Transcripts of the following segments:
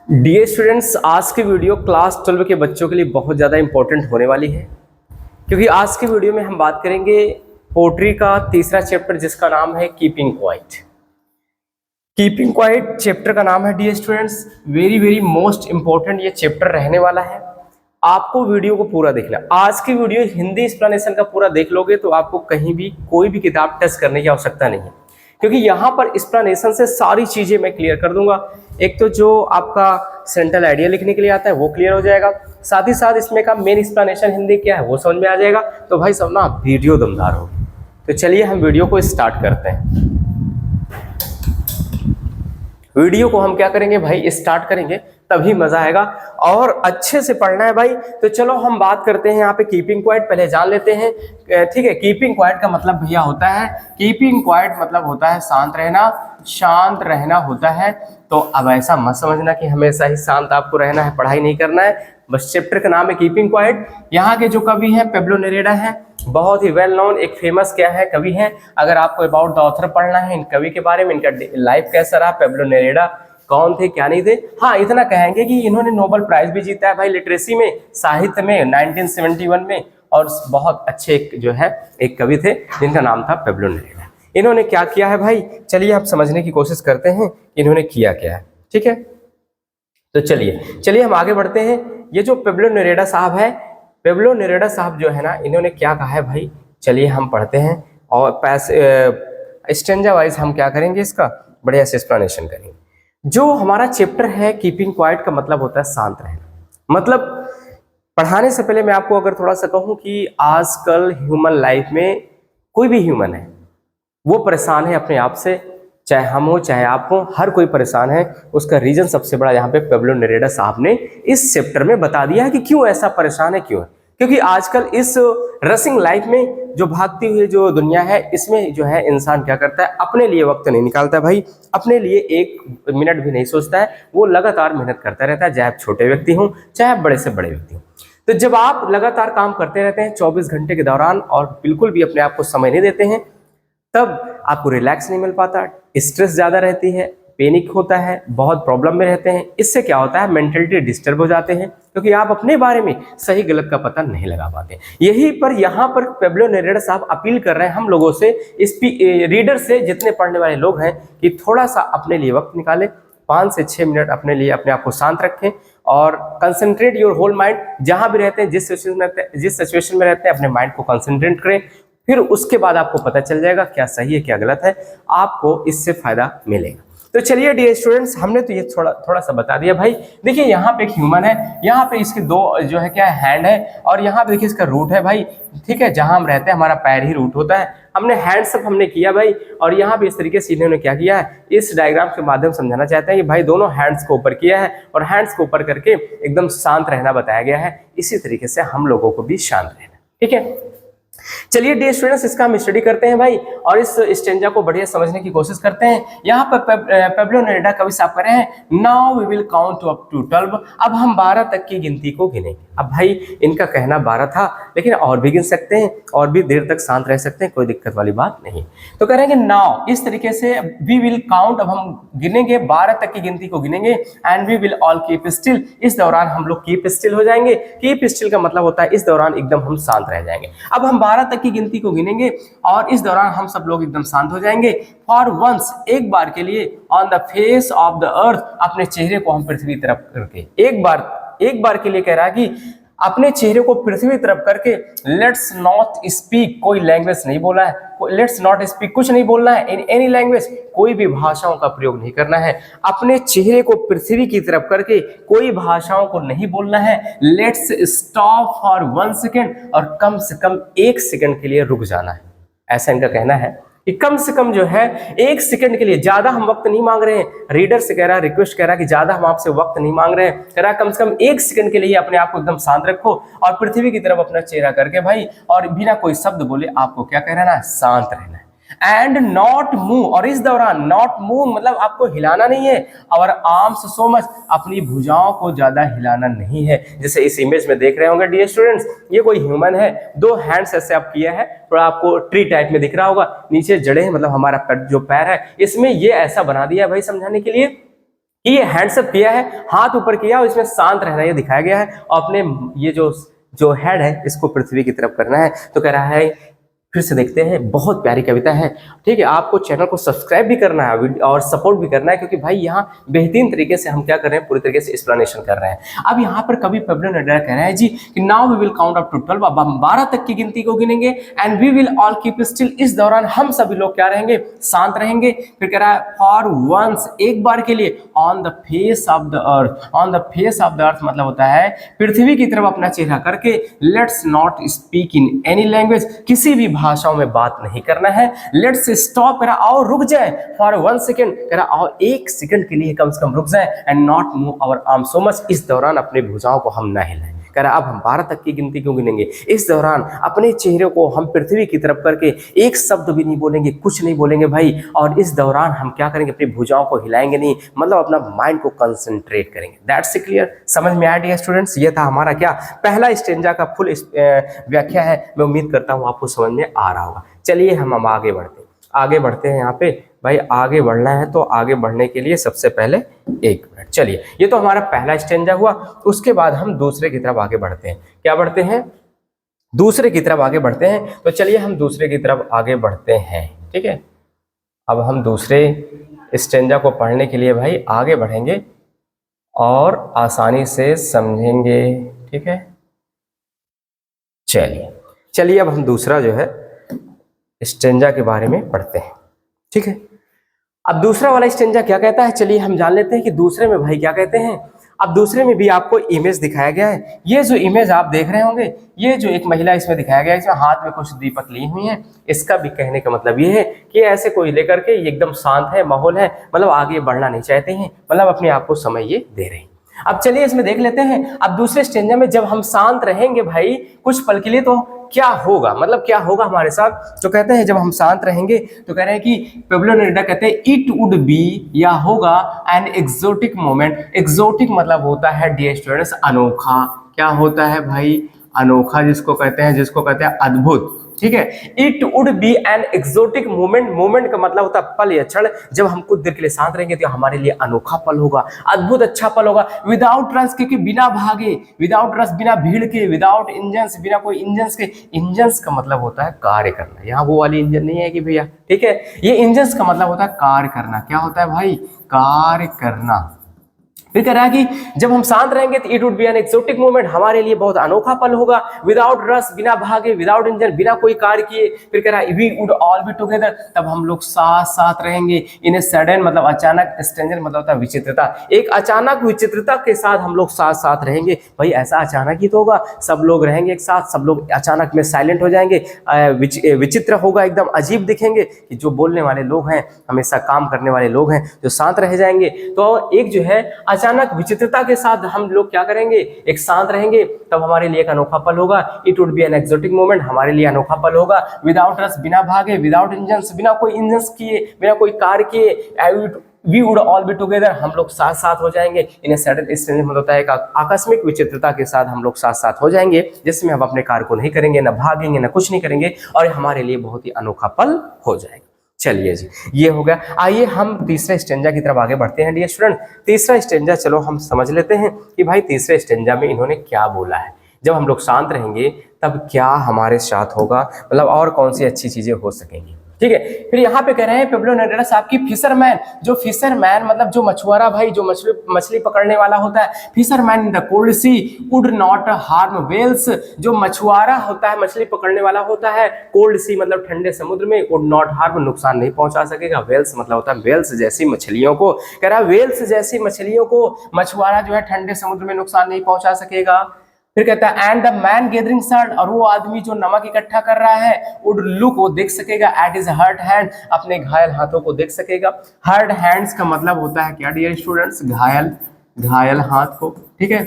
Dear students, आज की video class 12 के बच्चों के लिए बहुत ज़्यादा इंपॉर्टेंट होने वाली है, क्योंकि आज की वीडियो में हम बात करेंगे पोट्री का तीसरा चैप्टर जिसका नाम है keeping quiet. Keeping quiet chapter का नाम है dear students, very very most important ये चैप्टर रहने वाला है। आपको वीडियो को पूरा देखना। आज की वीडियो हिंदी एक्सप्लेनेशन का पूरा देख लोगे तो आपको कहीं भी कोई भी किताब टेस्ट करने की आवश्यकता नहीं है, क्योंकि यहाँ पर एक्सप्लेनेशन से सारी चीजें मैं क्लियर कर दूंगा। एक तो जो आपका सेंट्रल आइडिया लिखने के लिए आता है वो क्लियर हो जाएगा, साथ ही साथ इसमें का मेन एक्सप्लेनेशन हिंदी क्या है वो समझ में आ जाएगा। तो भाई सब ना वीडियो दमदार होगी। तो चलिए हम वीडियो को स्टार्ट करते हैं। वीडियो को हम क्या करेंगे भाई, स्टार्ट करेंगे तभी मजा आएगा और अच्छे से पढ़ना है भाई। तो चलो हम बात करते हैं यहाँ पे कीपिंग क्वाइट, पहले जान लेते हैं। ठीक है, कीपिंग क्वाइट का मतलब भैया होता है, कीपिंग क्वाइट मतलब होता है शांत रहना, शांत रहना होता है। तो अब ऐसा मत समझना कि हमेशा ही शांत आपको रहना है, पढ़ाई नहीं करना है। बस चैप्टर का नाम है कीपिंग क्वाइट। यहाँ के जो कवि हैं पेब्लो नेरुदा है, बहुत ही वेल नोन एक फेमस क्या है कवि है। अगर आपको अबाउट द ऑथर पढ़ना है इन कवि के बारे में, इनका लाइफ कैसा रहा, पेब्लो नेरुदा कौन थे क्या नहीं थे, हाँ इतना कहेंगे कि इन्होंने नोबेल प्राइज भी जीता है भाई लिटरेसी में, साहित्य में 1971 में। और बहुत अच्छे जो है एक कवि थे जिनका नाम था पेब्लो नेरुदा। इन्होंने क्या किया है भाई, चलिए आप समझने की कोशिश करते हैं इन्होंने किया क्या है। ठीक है, तो चलिए हम आगे बढ़ते हैं। ये जो पेब्लो नेरुदा साहब है, पेब्लो नेरुदा साहब जो है ना, इन्होंने क्या कहा है भाई, चलिए हम पढ़ते हैं और स्टेंजा वाइज हम क्या करेंगे, इसका बढ़िया से एक्सप्लेनेशन करेंगे। जो हमारा चैप्टर है कीपिंग क्वाइट का मतलब होता है शांत रहना। मतलब पढ़ाने से पहले मैं आपको अगर थोड़ा सा कहूं कि आजकल ह्यूमन लाइफ में कोई भी ह्यूमन है वो परेशान है अपने आप से, चाहे हम हो चाहे आप हो, हर कोई परेशान है। उसका रीजन सबसे बड़ा यहाँ पे पेब्लो नेरुदा साहब ने इस चैप्टर में बता दिया है कि क्यों ऐसा परेशान है, क्यों है। क्योंकि आजकल इस रसिंग लाइफ में जो भागती हुई जो दुनिया है, इसमें जो है इंसान क्या करता है, अपने लिए वक्त नहीं निकालता भाई, अपने लिए एक मिनट भी नहीं सोचता है, वो लगातार मेहनत करता रहता है, चाहे आप छोटे व्यक्ति हों चाहे आप बड़े से बड़े व्यक्ति हों। तो जब आप लगातार काम करते रहते हैं 24 घंटे के दौरान और बिल्कुल भी अपने आप को समय नहीं देते हैं, तब आपको रिलैक्स नहीं मिल पाता, स्ट्रेस ज्यादा रहती है, पैनिक होता है, बहुत प्रॉब्लम में रहते हैं। इससे क्या होता है, मेंटलिटी डिस्टर्ब हो जाते हैं, क्योंकि आप अपने बारे में सही गलत का पता नहीं लगा पाते। यही पर यहाँ पर पेब्लो नेरुदा साहब अपील कर रहे हैं हम लोगों से, इस रीडर से, जितने पढ़ने वाले लोग हैं, कि थोड़ा सा अपने लिए वक्त निकालें, 5 से 6 मिनट अपने लिए अपने आप को शांत रखें और कंसंट्रेट योर होल माइंड। जहां भी रहते हैं, जिस सिचुएशन में रहते हैं, अपने माइंड को कंसंट्रेट करें। फिर उसके बाद आपको पता चल जाएगा क्या सही है क्या गलत है, आपको इससे फायदा मिलेगा। तो चलिए डियर स्टूडेंट्स, हमने तो ये थोड़ा सा बता दिया भाई। देखिए यहाँ पे एक ह्यूमन है, यहाँ पे इसके दो जो है क्या हैंड है, और यहाँ पे देखिए इसका रूट है भाई। ठीक है, जहां हम रहते हैं हमारा पैर ही रूट होता है। हमने हैंड्स अप हमने किया भाई, और यहाँ पे इस तरीके से इन्होंने क्या किया है, इस डायग्राम के माध्यम समझाना चाहते हैं कि भाई दोनों हैंड्स को ऊपर किया है और हैंड्स को ऊपर करके एकदम शांत रहना बताया गया है। इसी तरीके से हम लोगों को भी शांत रहना। ठीक है, चलिए डियर स्टूडेंट्स, इसका हम स्टडी करते हैं भाई और इस स्टेंजा को बढ़िया समझने की कोशिश करते हैं। यहाँ पर पेब्लो नेरुदा कवि साहब कर रहे हैं, now we will count up to 12। अब हम 12 तक की गिनती को गिनेंगे। अब भाई इनका कहना 12 था, लेकिन और भी गिन सकते हैं और भी देर तक शांत रह सकते हैं, कोई दिक्कत वाली बात नहीं। तो कह रहे हैं कि नाउ, इस तरीके से वी विल काउंट, अब हम गिनेंगे 12 तक की गिनती को गिनेंगे, and we will all keep still. इस दौरान हम लोग कीप स्टिल हो जाएंगे। कीप स्टिल का मतलब होता है इस दौरान एकदम हम शांत रह जाएंगे। अब हम 12 तक की गिनती को गिनेंगे और इस दौरान हम सब लोग एकदम शांत हो जाएंगे। फॉर वंस, एक बार के लिए, on the face of the earth, अपने चेहरे को हम पृथ्वी तरफ करके, एक बार के लिए कह रहा है कि अपने चेहरे को पृथ्वी तरफ करके, लेट्स नॉट स्पीक, कोई लैंग्वेज नहीं बोला है, लेट्स नॉट स्पीक कुछ नहीं बोलना है, इन एनी लैंग्वेज, कोई भी भाषाओं का प्रयोग नहीं करना है। अपने चेहरे को पृथ्वी की तरफ करके कोई भाषाओं को नहीं बोलना है। लेट्स स्टॉप फॉर 1 सेकेंड, और कम से कम 1 सेकेंड के लिए रुक जाना है। ऐसा इनका कहना है कि कम से कम जो है 1 सेकंड के लिए, ज्यादा हम वक्त नहीं मांग रहे हैं। रीडर से कह रहा है, रिक्वेस्ट कह रहा है कि ज्यादा हम आपसे वक्त नहीं मांग रहे हैं, कह रहा है कम से कम 1 सेकंड के लिए अपने आप को एकदम शांत रखो और पृथ्वी की तरफ अपना चेहरा करके भाई, और बिना कोई शब्द बोले आपको क्या कहना है, शांत रहना है। एंड नॉट मूव, और इस दौरान नॉट मूव मतलब आपको हिलाना नहीं है, और आर्म्स सो मच, अपनी भुजाओं को ज्यादा हिलाना नहीं है। जैसे इस इमेज में देख रहे होंगे डियर स्टूडेंट्स, ये कोई ह्यूमन है, 2 हैंड्स ऐसे आप किया है, थोड़ा आपको ट्री टाइप में दिख रहा होगा, नीचे जड़े हैं, मतलब हमारा जो पैर है, इसमें ये ऐसा बना दिया है भाई समझाने के लिए ये हैंड्सअप किया है, हाथ ऊपर किया और इसमें शांत रहना ये दिखाया गया है, और अपने ये जो जो हेड है इसको पृथ्वी की तरफ करना है। तो कह रहा है, फिर से देखते हैं, बहुत प्यारी कविता है। ठीक है, आपको चैनल को सब्सक्राइब भी करना है और सपोर्ट भी करना है, क्योंकि भाई यहाँ बेहतरीन तरीके से हम क्या कर रहे हैं, पूरी तरीके से एक्सप्लेनेशन कर रहे हैं। अब यहाँ पर कवि पेब्लो नेरुदा कह रहे हैं जी कि now we will count up to 12, अब हम 12 तक की गिनती को गिनेंगे, and we will all keep still, इस दौरान हम सभी लोग क्या रहेंगे, शांत रहेंगे। फिर कह रहा है फॉर वंस, एक बार के लिए, on the face of the earth, on the face of the earth मतलब होता है पृथ्वी की तरफ अपना चेहरा करके, let's not speak in any language, किसी भी भाषाओं में बात नहीं करना है। लेट्स स्टॉप, करा और रुक जाए, फॉर 1 सेकेंड, करा और 1 सेकंड के लिए कम से कम रुक जाए, and not move our arm so much, इस दौरान अपने भुजाओं को हम न हिलाएं। कह रहा अब हम 12 तक की गिनती क्यों गिनेंगे, इस दौरान अपने चेहरे को हम पृथ्वी की तरफ करके एक शब्द भी नहीं बोलेंगे, कुछ नहीं बोलेंगे भाई, और इस दौरान हम क्या करेंगे, अपनी भुजाओं को हिलाएंगे नहीं, मतलब अपना माइंड को कंसंट्रेट करेंगे। दैट्स क्लियर, समझ में आया डियर स्टूडेंट्स। ये था हमारा क्या, पहला स्टेंजा का फुल व्याख्या है। मैं उम्मीद करता हूँ आपको समझ में आ रहा होगा। चलिए हम आगे बढ़ते हैं यहाँ पे भाई। आगे बढ़ना है तो आगे बढ़ने के लिए सबसे पहले 1 मिनट, चलिए ये तो हमारा पहला स्टेंजा हुआ। उसके बाद हम दूसरे की तरफ आगे बढ़ते हैं। क्या बढ़ते हैं, दूसरे की तरफ आगे बढ़ते हैं। तो चलिए हम दूसरे की तरफ आगे बढ़ते हैं। ठीक है, अब हम दूसरे स्टेंजा को पढ़ने के लिए भाई आगे बढ़ेंगे और आसानी से समझेंगे। ठीक है, चलिए अब हम दूसरा जो है स्टेंजा के बारे में पढ़ते हैं। ठीक है, अब दूसरा वाला स्टेंजा क्या कहता है, चलिए हम जान लेते हैं कि दूसरे में भाई क्या कहते हैं। अब दूसरे में भी आपको इमेज दिखाया गया है। ये जो इमेज आप देख रहे होंगे, ये जो एक महिला इसमें दिखाया गया है, इसमें हाथ में कुछ दीपक ली हुई है। इसका भी कहने का मतलब ये है कि ऐसे कोई लेकर के ये एकदम शांत है, माहौल है, मतलब आगे बढ़ना नहीं चाहते हैं, मतलब अपने आप को समय ये दे रहे हैं। अब चलिए इसमें देख लेते हैं। अब दूसरे स्टेंजा में जब हम शांत रहेंगे भाई कुछ पल के लिए, तो क्या होगा, मतलब क्या होगा हमारे साथ। तो कहते हैं जब हम शांत रहेंगे, तो कह रहे हैं कि पेब्लो नेरुदा कहते हैं इट वुड बी, या होगा, एन एक्सोटिक मोमेंट। एक्सोटिक मतलब होता है डियर स्टूडेंट्स अनोखा। क्या होता है भाई, अनोखा, जिसको कहते हैं अद्भुत। ठीक है, it would be an exotic moment. Moment का मतलब होता है पल या क्षण। जब हम कुछ देर के लिए शांत रहेंगे तो हमारे लिए अनोखा पल होगा, अद्भुत अच्छा पल होगा। विदाउट रश के, बिना भागे, विदाउट रश बिना भीड़ के, विदाउट इंजन्स बिना कोई इंजन्स के। इंजन्स का मतलब होता है कार्य करना, यहाँ वो वाली इंजन नहीं है कि भैया, ठीक है, ये इंजन्स का मतलब होता है कार्य करना। क्या होता है भाई, कार्य करना। फिर कह रहा है कि जब हम शांत रहेंगे तो it would be an exotic moment, हमारे लिए बहुत अनोखा पल होगा। विदाउट रश, बिना भागे, विदाउट इंजन, बिना कोई कार्य किए। फिर कह रहा है we would all be together, तब हम लोग साथ साथ रहेंगे। इन ए सडन मतलब अचानक, स्ट्रेंजर मतलब होता है विचित्रता, एक अचानक विचित्रता के साथ हम लोग साथ साथ रहेंगे। भाई ऐसा अचानक ही तो होगा, सब लोग रहेंगे एक साथ, सब लोग अचानक में साइलेंट हो जाएंगे, विचित्र होगा, एकदम अजीब दिखेंगे। कि जो बोलने वाले लोग हैं, हमेशा काम करने वाले लोग हैं, जो शांत रह जाएंगे। तो एक जो है अचानक विचित्रता के साथ हम लोग क्या करेंगे, एक शांत रहेंगे, तब हमारे लिए एक अनोखा पल होगा। It would be an exotic moment, हमारे लिए अनोखा पल होगा। विदाउट रश, बिना भागे, विदाउट इंजन्स, बिना कोई इंजन्स किए, बिना कोई कार्य किए। We would all be together, हम लोग साथ साथ हो जाएंगे। इन्हें सडन स्ट्रेंज मतलब होता है आकस्मिक विचित्रता के साथ हम लोग साथ साथ हो जाएंगे, जिसमें हम अपने कार्य को नहीं करेंगे, ना भागेंगे, ना कुछ नहीं करेंगे, और हमारे लिए बहुत ही अनोखा पल हो जाएगा। चलिए जी, ये हो गया। आइए हम तीसरे स्टेंजा की तरफ आगे बढ़ते हैं डियर स्टूडेंट। तीसरा स्टेंजा चलो हम समझ लेते हैं कि भाई तीसरे स्टेंजा में इन्होंने क्या बोला है। जब हम लोग शांत रहेंगे तब क्या हमारे साथ होगा, मतलब और कौन सी अच्छी चीजें हो सकेंगी। ठीक है, फिर यहाँ पे कह रहे हैं पेब्लो नेरुदा साहब की फिशरमैन, जो फिशरमैन मतलब जो मछुआरा भाई, जो मछली पकड़ने वाला होता है। Fisherman in the cold sea would not harm whales, जो मछुआरा होता है, मछली पकड़ने वाला होता है, कोल्ड सी मतलब ठंडे समुद्र में, वुड नॉट हार्म नुकसान नहीं पहुंचा सकेगा। वेल्स मतलब होता है वेल्स जैसी मछलियों को। कह रहा है वेल्स जैसी मछलियों को मछुआरा जो है ठंडे समुद्र में नुकसान नहीं पहुंचा सकेगा। फिर कहता है and the man gathering salt, और वो आदमी जो नमक इकट्ठा कर रहा है, वुड लुक, वो देख सकेगा, एट हिज हर्ट हैंड, अपने घायल हाथों को देख सकेगा। हर्ट हैंड्स का मतलब होता है क्या डियर स्टूडेंट्स, घायल हाथ को। ठीक है,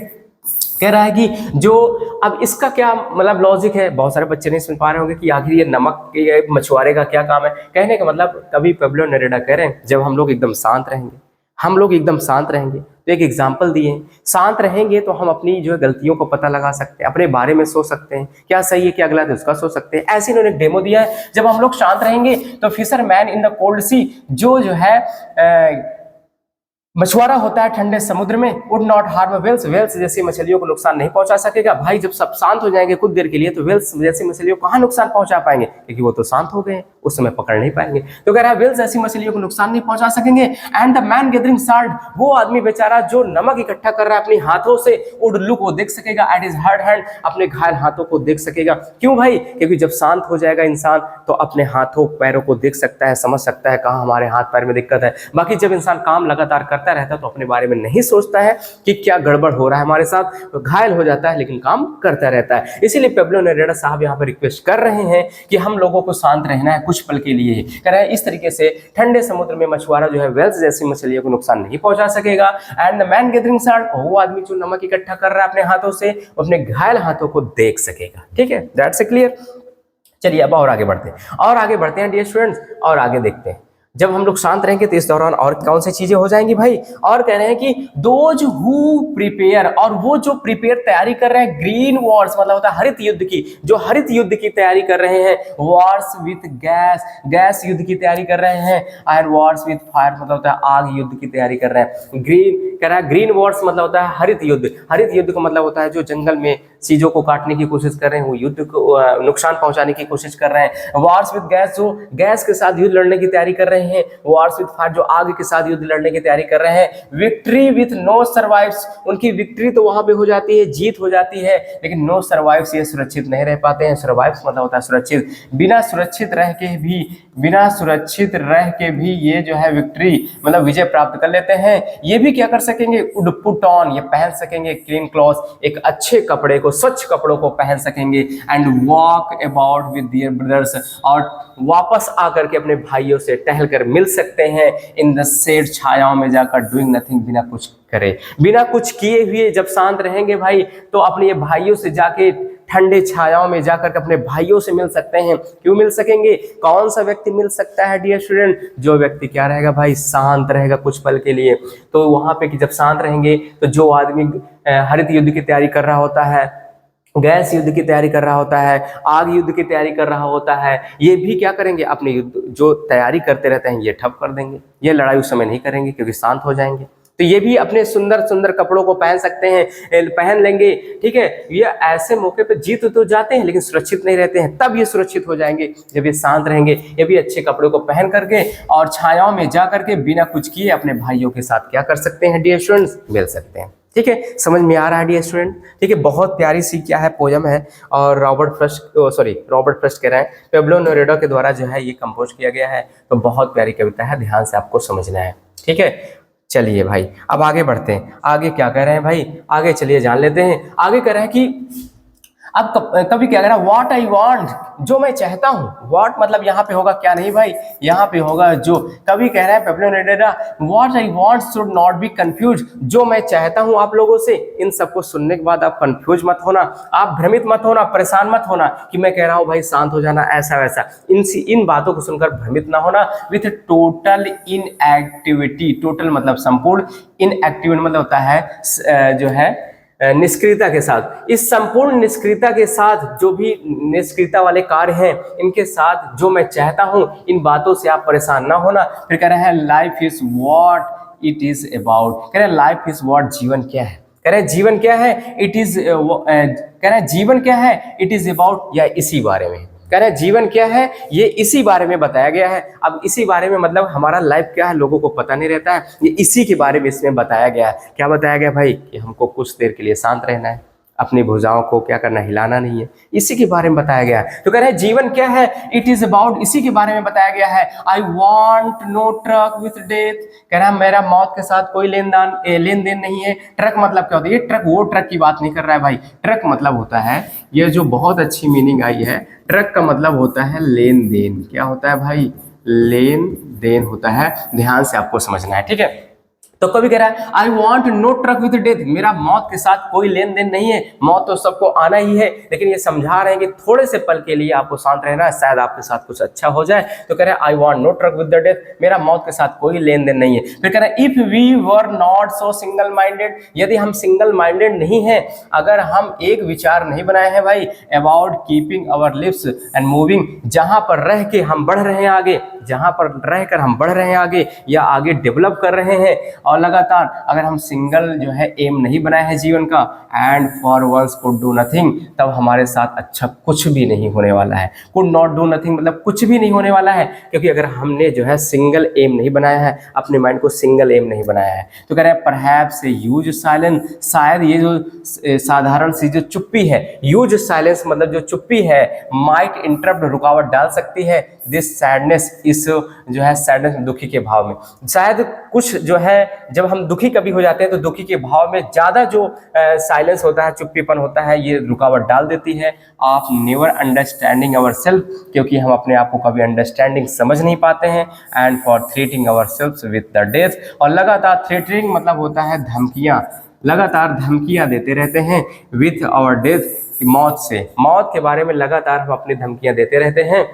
कह रहा है कि जो, अब इसका क्या मतलब लॉजिक है, बहुत सारे बच्चे नहीं सुन पा रहे होंगे कि आखिर ये नमक के मछुआरे का क्या काम है। कहने का मतलब कवि पेब्लो नेरुदा कह रहे हैं जब हम लोग एकदम शांत रहेंगे, हम लोग एकदम शांत रहेंगे, तो एक एग्जाम्पल दिए, शांत रहेंगे तो हम अपनी जो है गलतियों को पता लगा सकते हैं, अपने बारे में सोच सकते हैं, क्या सही है क्या गलत है उसका सोच सकते हैं। ऐसे इन्होंने एक डेमो दिया है। जब हम लोग शांत रहेंगे तो fisherman in the cold sea, जो है मछुआरा होता है ठंडे समुद्र में, would not harm whales, whales जैसी मछलियों को नुकसान नहीं पहुंचा सकेगा। भाई जब सब शांत हो जाएंगे कुछ देर के लिए तो वेल्स जैसी मछलियों को कहां नुकसान पहुंचा पाएंगे, क्योंकि वो तो शांत हो गए, उस समय पकड़ नहीं पाएंगे। तो कह रहा है वेल्स ऐसी मछलियों को नुकसान नहीं पहुंचा सकेंगे। And the man gathering salt, वो आदमी बेचारा जो नमक इकट्ठा कर रहा है अपने हाथों से, वुड लुक, वो देख सकेगा एट हिज हर्ट हैंड, अपने घायल हाथों को देख सकेगा। क्यों भाई? क्योंकि जब शांत हो जाएगा इंसान तो अपने हाथों पैरों को देख सकता है, समझ सकता है कहाँ हमारे हाथ पैर में दिक्कत है। बाकी जब इंसान काम लगातार करता रहता है तो अपने बारे में नहीं सोचता है कि क्या गड़बड़ हो रहा है हमारे साथ, तो घायल हो जाता है लेकिन काम करता रहता है। इसीलिए पेब्लो नेरुदा साहब यहाँ पर रिक्वेस्ट कर रहे हैं कि हम लोगों को शांत रहना है कुछ पल के लिए। कह रहे हैं इस तरीके से ठंडे समुद्र में मछुआरा जो है वेल्स जैसी मछलियों को नुकसान नहीं पहुंचा सकेगा। And the man gathering salt, वो आदमी जो नमक इकट्ठा कर रहा है अपने हाथों से, अपने घायल हाथों को देख सकेगा। ठीक है, दैट्स क्लियर। चलिए अब और आगे बढ़ते हैं, और आगे बढ़ते हैं डियर स्टूडेंट्स, और आगे देखते हैं। जब हम लोग शांत रहेंगे तो इस दौरान और कौन सी चीजें हो जाएंगी भाई? और कह रहे हैं कि दोज हु प्रिपेयर, और वो जो प्रिपेयर तैयारी कर रहे हैं, ग्रीन वॉर्स मतलब होता है हरित युद्ध की, जो हरित युद्ध की तैयारी कर रहे हैं, वॉर्स विथ गैस, गैस युद्ध की तैयारी कर रहे हैं, एंड वॉर्स विथ फायर मतलब होता है आग युद्ध की तैयारी कर रहे हैं। ग्रीन कह रहा है, ग्रीन वॉर्स मतलब होता है हरित युद्ध, हरित युद्ध का मतलब होता है जो जंगल में चीजों को काटने की कोशिश कर रहे हैं, वो युद्ध को नुकसान पहुंचाने की कोशिश कर रहे हैं। वॉर्स विद गैस, जो गैस के साथ युद्ध लड़ने की तैयारी कर रहे हैं। वॉर्स विद फायर, जो आग के साथ युद्ध लड़ने की तैयारी कर रहे हैं। विक्ट्री विथ नो सर्वाइव्स, उनकी विक्ट्री तो वहां पे हो जाती है, जीत हो जाती है, लेकिन नो सर्वाइव्स, ये सुरक्षित नहीं रह पाते हैं। सर्वाइव्स मतलब होता है सुरक्षित, बिना सुरक्षित रह के भी ये जो है विक्ट्री मतलब विजय प्राप्त कर लेते हैं। ये भी क्या कर सकेंगे? वुड पुट ऑन, ये पहन सकेंगे क्लीन क्लॉथ, एक अच्छे कपड़े को, स्वच्छ कपड़ों को पहन सकेंगे। And walk about with their brothers, और वापस आकर के अपने भाइयों से टहलकर मिल सकते हैं। इन द शेड, छायाओं में जाकर, डूइंग नथिंग, बिना कुछ करे, बिना कुछ किए हुए जब शांत रहेंगे भाई तो अपने भाइयों से जाके ठंडे छायाओं में जाकर के अपने भाइयों से मिल सकते हैं। क्यों मिल सकेंगे? कौन सा व्यक्ति मिल सकता है डियर स्टूडेंट? जो व्यक्ति क्या रहेगा भाई? शांत रहेगा कुछ पल के लिए। तो वहां पे कि जब शांत रहेंगे तो जो आदमी हरित युद्ध की तैयारी कर रहा होता है, गैस युद्ध की तैयारी कर रहा होता है, आग युद्ध की तैयारी कर रहा होता है, ये भी क्या करेंगे? अपने युद्ध जो तैयारी करते रहते हैं ये ठप कर देंगे, ये लड़ाई उस समय नहीं करेंगे क्योंकि शांत हो जाएंगे। तो ये भी अपने सुंदर सुंदर कपड़ों को पहन सकते हैं, पहन लेंगे। ठीक है, ये ऐसे मौके पे जीत तो जाते हैं लेकिन सुरक्षित नहीं रहते हैं, तब ये सुरक्षित हो जाएंगे जब ये शांत रहेंगे। ये भी अच्छे कपड़ों को पहन करके और छायाओं में जा करके बिना कुछ किए अपने भाइयों के साथ क्या कर सकते हैं डियर स्टूडेंट्स? मिल सकते हैं। ठीक है, समझ में आ रहा है डियर स्टूडेंट? ठीक है, बहुत प्यारी सी क्या है पोयम है, और रॉबर्ट फ्रस्ट कह रहे हैं पेब्लो नेरुदा के द्वारा जो है ये कंपोज किया गया है। तो बहुत प्यारी कविता है, ध्यान से आपको समझना है। ठीक है, चलिए भाई अब आगे बढ़ते हैं। आगे क्या कह रहे हैं भाई? आगे चलिए जान लेते हैं। आगे कह रहे हैं कि अब कभी क्या कह रहा है? व्हाट आई वांट, जो मैं चाहता हूं। व्हाट मतलब यहाँ पे होगा क्या नहीं भाई, यहाँ पे होगा जो। कभी कह रहा है Pablo Neruda, what I want should not be confuse, जो मैं चाहता हूं आप लोगों से, इन सबको सुनने के बाद आप कंफ्यूज मत होना, आप भ्रमित मत होना, परेशान मत होना कि मैं कह रहा हूं भाई शांत हो जाना ऐसा वैसा। इन बातों को सुनकर भ्रमित ना होना। विथ टोटल इनएक्टिविटी, टोटल मतलब संपूर्ण, इनएक्टिविटी मतलब होता है जो है निष्क्रियता के साथ। इस संपूर्ण निष्क्रियता के साथ, जो भी निष्क्रियता वाले कार्य हैं इनके साथ जो मैं चाहता हूं, इन बातों से आप परेशान ना होना। फिर कह रहे हैं life is what it is about, कह रहे हैं लाइफ इज व्हाट, जीवन क्या है, कह रहे हैं जीवन क्या है, इट इज कह रहे हैं जीवन क्या है, इट इज अबाउट, या इसी बारे में। कह रहे हैं जीवन क्या है, ये इसी बारे में बताया गया है। अब इसी बारे में मतलब हमारा लाइफ क्या है लोगों को पता नहीं रहता है, ये इसी के बारे में इसमें बताया गया है। क्या बताया गया भाई? कि हमको कुछ देर के लिए शांत रहना है, अपनी भुजाओं को क्या करना, हिलाना नहीं है, इसी के बारे में बताया गया है। तो कह रहे हैं जीवन क्या है, इट इज अबाउट, इसी के बारे में बताया गया है। I want no truck with death, कह रहा है मेरा मौत के साथ कोई लेन देन नहीं है। ट्रक मतलब क्या होता है? ये ट्रक वो ट्रक की बात नहीं कर रहा है भाई। ट्रक मतलब होता है, ये जो बहुत अच्छी मीनिंग आई है, ट्रक का मतलब होता है लेन देन। क्या होता है भाई? लेन देन होता है। ध्यान से आपको समझना है। ठीक है, तो कभी कह रहा है I want no truck with death, मेरा मौत के साथ कोई लेन देन नहीं है, मौत तो सबको आना ही है, लेकिन ये समझा रहे हैं कि थोड़े से पल के लिए आपको शांत रहना है, शायद आपके साथ कुछ अच्छा हो जाए। तो कह रहे हैं I want no truck with the death, मेरा मौत के साथ कोई लेन देन नहीं है। फिर कह रहे हैं if we were not so single minded, यदि हम सिंगल माइंडेड नहीं है, अगर हम एक विचार नहीं बनाए हैं भाई, about keeping our lips and moving, जहां पर रह के हम बढ़ रहे हैं आगे, जहाँ पर रहकर हम बढ़ रहे हैं आगे या आगे डेवलप कर रहे हैं, और लगातार अगर हम सिंगल जो है एम नहीं बनाए हैं जीवन का, and for once could do nothing, तब हमारे साथ अच्छा कुछ भी नहीं होने वाला है। कुड नॉट डू नथिंग मतलब कुछ भी नहीं होने वाला है, क्योंकि अगर हमने जो है सिंगल एम नहीं बनाया है, अपने माइंड को सिंगल एम नहीं बनाया है। तो कह रहे हैं परहैप्स यूज साइलेंस, शायद ये जो साधारण सी जो चुप्पी है, यूज साइलेंस मतलब जो चुप्पी है, माइट इंटरप्ट रुकावट डाल सकती है, दिस सैडनेस इस जो है सैडनेस दुखी के भाव में। शायद कुछ जो है जब हम दुखी कभी हो जाते हैं तो दुखी के भाव में ज्यादा जो साइलेंस होता है, चुप्पीपन होता है, ये रुकावट डाल देती है। Of never understanding our self, क्योंकि हम अपने आप को कभी अंडरस्टैंडिंग समझ नहीं पाते हैं। And for threatening our self with the death, और लगातार थ्रेटनिंग मतलब होता है धमकियां, लगातार धमकियां देते रहते हैं विथ आवर डेथ, मौत से, मौत के बारे में लगातार हम अपनी धमकियां देते रहते हैं,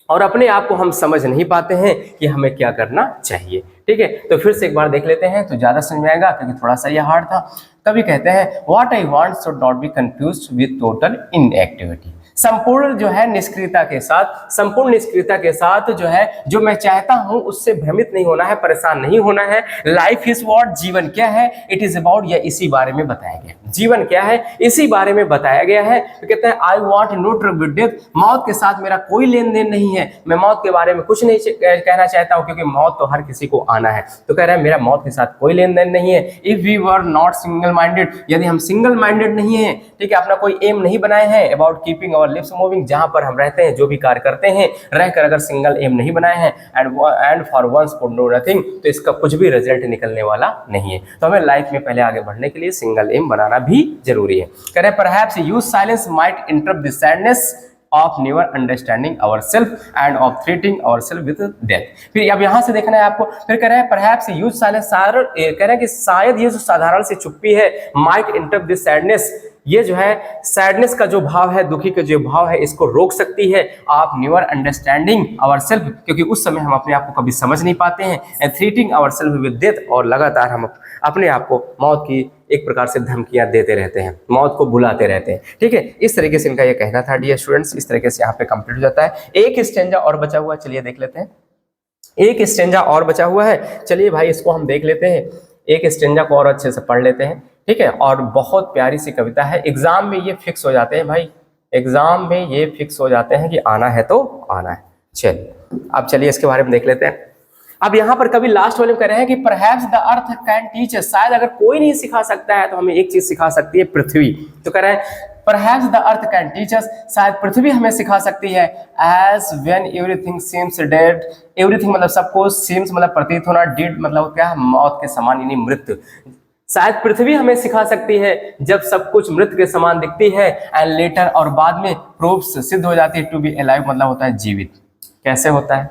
और अपने आप को हम समझ नहीं पाते हैं कि हमें क्या करना चाहिए। ठीक है, तो फिर से एक बार देख लेते हैं तो ज्यादा समझ में आएगा, क्योंकि थोड़ा सा ये हार्ड था। कभी कहते हैं what I want should not be confused with total inactivity, संपूर्ण जो है निष्क्रियता के साथ, संपूर्ण निष्क्रियता के साथ जो है जो मैं चाहता हूं उससे भ्रमित नहीं होना है, परेशान नहीं होना है। लाइफ इज व्हाट, जीवन क्या है, इट इज अबाउट, यह इसी बारे में बताया गया। जीवन क्या है, इसी बारे में बताया गया है। तो कहते हैं I want no trouble with death, मौत के साथ मेरा कोई लेन देन नहीं है, मैं मौत के बारे में कुछ नहीं कहना चाहता हूं, क्योंकि मौत तो हर किसी को आना है। तो कह रहा है मेरा मौत के साथ कोई लेन देन नहीं है। If we were not single minded, यदि हम सिंगल माइंडेड नहीं है, ठीक है, अपना कोई एम नहीं बनाए हैं, about keeping our lips moving, जहां पर हम रहते हैं, जो भी कार्य करते हैं, रहकर अगर सिंगल एम नहीं बनाए हैं, and for once could do nothing, तो इसका कुछ भी रिजल्ट निकलने वाला नहीं है। तो हमें लाइफ में पहले आगे बढ़ने के लिए सिंगल एम बनाना भी जरूरी है। कह रहे हैं perhaps huge silence might interrupt the sadness of never understanding our self and of threatening our self with death. फिर अब यहां से देखना है आपको, फिर कह रहे हैं परहैप्स यूज साइलेंस, कह रहे हैं कि शायद ये जो साधारण सी चुप्पी है, माइट इंटरप्ट द सैडनेस, ये जो है सैडनेस का जो भाव है, दुखी का जो भाव है, इसको रोक सकती है। आप नेवर अंडरस्टैंडिंग आवर सेल्फ, क्योंकि उस समय हम अपने आप को कभी समझ नहीं पाते हैं, and threatening our self with death, और लगातार हम अपने आप को मौत की एक प्रकार से धमकियां देते रहते हैं, मौत को बुलाते रहते हैं। ठीक है, इस तरीके से इनका ये कहना था डियर स्टूडेंट्स। इस तरीके से यहाँ पे कंप्लीट हो जाता है। एक स्टेंजा और बचा हुआ है, चलिए देख लेते हैं। एक स्टेंजा और बचा हुआ है, चलिए भाई इसको हम देख लेते हैं। एक स्टेंजा को और अच्छे से पढ़ लेते हैं। ठीक है, और बहुत प्यारी सी कविता है, एग्जाम में ये फिक्स हो जाते हैं भाई, एग्जाम में ये फिक्स हो जाते हैं कि आना है तो आना है। चलिए अब चलिए इसके बारे में देख लेते हैं। अब यहाँ पर कभी लास्ट वाले में कह रहे हैं कि perhaps the earth can teach us, शायद अगर कोई नहीं सिखा सकता है तो हमें एक चीज सिखा सकती है, पृथ्वी। तो कह रहे हैं perhaps the earth can teach us, शायद पृथ्वी हमें सिखा सकती है। As when everything seems dead, everything मतलब सब कुछ, सीम्स मतलब प्रतीत होना, डेड मतलब क्या है, मौत के समान यानी मृत्यु। शायद पृथ्वी हमें सिखा सकती है जब सब कुछ मृत के समान दिखती है, एंड लेटर और बाद में प्रूफ्स सिद्ध हो जाती है, टू बी अलाइव मतलब होता है जीवित। कैसे होता है,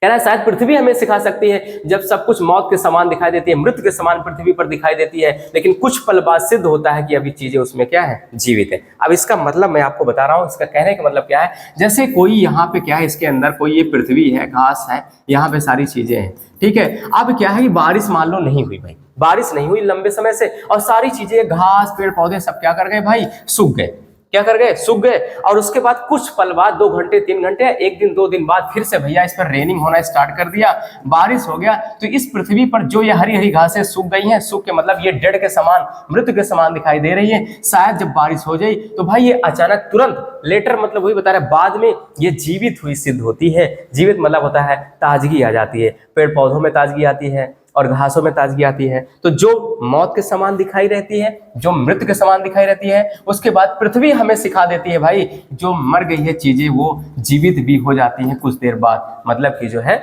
कह रहा है शायद पृथ्वी हमें सिखा सकती है जब सब कुछ मौत के समान दिखाई देती है, मृत के समान पृथ्वी पर दिखाई देती है, लेकिन कुछ पल बाद सिद्ध होता है कि अभी चीजें उसमें क्या है, जीवित है। अब इसका मतलब मैं आपको बता रहा हूं, इसका कहने का मतलब क्या है, जैसे कोई यहाँ पे क्या है, इसके अंदर कोई ये पृथ्वी है, घास है, यहाँ पे सारी चीजें हैं। ठीक है, अब क्या है कि बारिश मान लो नहीं हुई भाई, बारिश नहीं हुई लंबे समय से, और सारी चीजें घास पेड़ पौधे सब क्या कर गए भाई, सूख गए। क्या कर गए, सूख गए। और उसके बाद कुछ पल बाद, 2 घंटे 3 घंटे, एक दिन 2 दिन बाद फिर से भैया इस पर रेनिंग होना स्टार्ट कर दिया, बारिश हो गया। तो इस पृथ्वी पर जो ये हरी हरी घासें सूख गई हैं, सूख के मतलब ये डेड के समान, मृत के समान दिखाई दे रही है, शायद जब बारिश हो जाए तो भाई ये अचानक तुरंत, लेटर मतलब वही बता रहे बाद में ये जीवित हुई सिद्ध होती है। जीवित मतलब होता है ताजगी आ जाती है, पेड़ पौधों में ताजगी आती है और घासों में ताजगी आती है। तो जो मौत के समान दिखाई रहती है, जो मृत के समान दिखाई रहती है, उसके बाद पृथ्वी हमें सिखा देती है भाई जो मर गई है चीजें वो जीवित भी हो जाती हैं कुछ देर बाद, मतलब कि जो है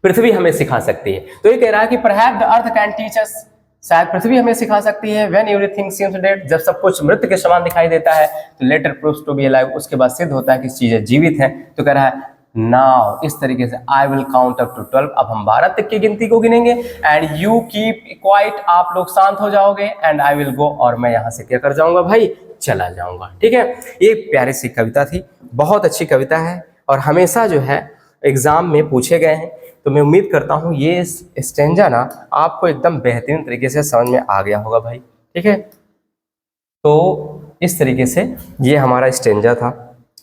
पृथ्वी हमें सिखा सकती है। तो ये कह रहा है कि perhaps the earth can teach us, शायद पृथ्वी हमें सिखा सकती है। व्हेन एवरीथिंग सीम्स डेड, जब सब कुछ मृत के समान दिखाई देता है, तो later proves to be alive, उसके बाद सिद्ध होता है कि चीजें जीवित हैं। तो कह रहा है नाउ, इस तरीके से I will count up to 12, अब हम 12 तक की गिनती को गिनेंगे, एंड यू कीप क्वाइट, आप लोग शांत हो जाओगे, एंड आई विल गो, और मैं यहां से क्या कर जाऊंगा भाई, चला जाऊंगा। ठीक है, ये प्यारी सी कविता थी, बहुत अच्छी कविता है, और हमेशा जो है एग्जाम में पूछे गए हैं। तो मैं उम्मीद करता हूँ ये स्टेंजा ना आपको एकदम बेहतरीन तरीके से समझ में आ गया होगा भाई। ठीक है, तो इस तरीके से ये हमारा स्टेंजा था।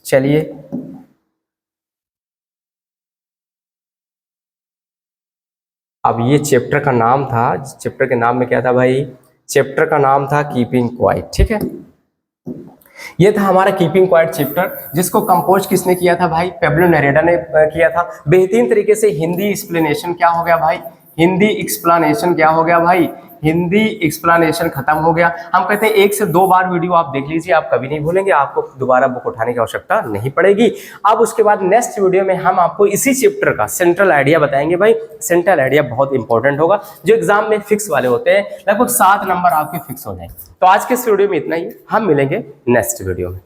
चलिए अब ये चैप्टर का नाम था, चैप्टर के नाम में क्या था भाई, चैप्टर का नाम था कीपिंग क्वाइट। ठीक है, ये था हमारा कीपिंग क्वाइट चैप्टर, जिसको कंपोज किसने किया था भाई, पेब्लो नेरेडा ने किया था। बेहतरीन तरीके से हिंदी एक्सप्लेनेशन क्या हो गया भाई, हिंदी एक्सप्लेनेशन क्या हो गया भाई, हिंदी एक्सप्लेनेशन खत्म हो गया। हम कहते हैं 1 से 2 बार वीडियो आप देख लीजिए, आप कभी नहीं भूलेंगे, आपको दोबारा बुक उठाने की आवश्यकता नहीं पड़ेगी। अब उसके बाद नेक्स्ट वीडियो में हम आपको इसी चैप्टर का सेंट्रल आइडिया बताएंगे भाई। सेंट्रल आइडिया बहुत इंपॉर्टेंट होगा, जो एग्जाम में फिक्स वाले होते हैं, लगभग 7 नंबर आपके फिक्स हो जाएंगे। तो आज के इस वीडियो में इतना ही, हम मिलेंगे नेक्स्ट वीडियो में।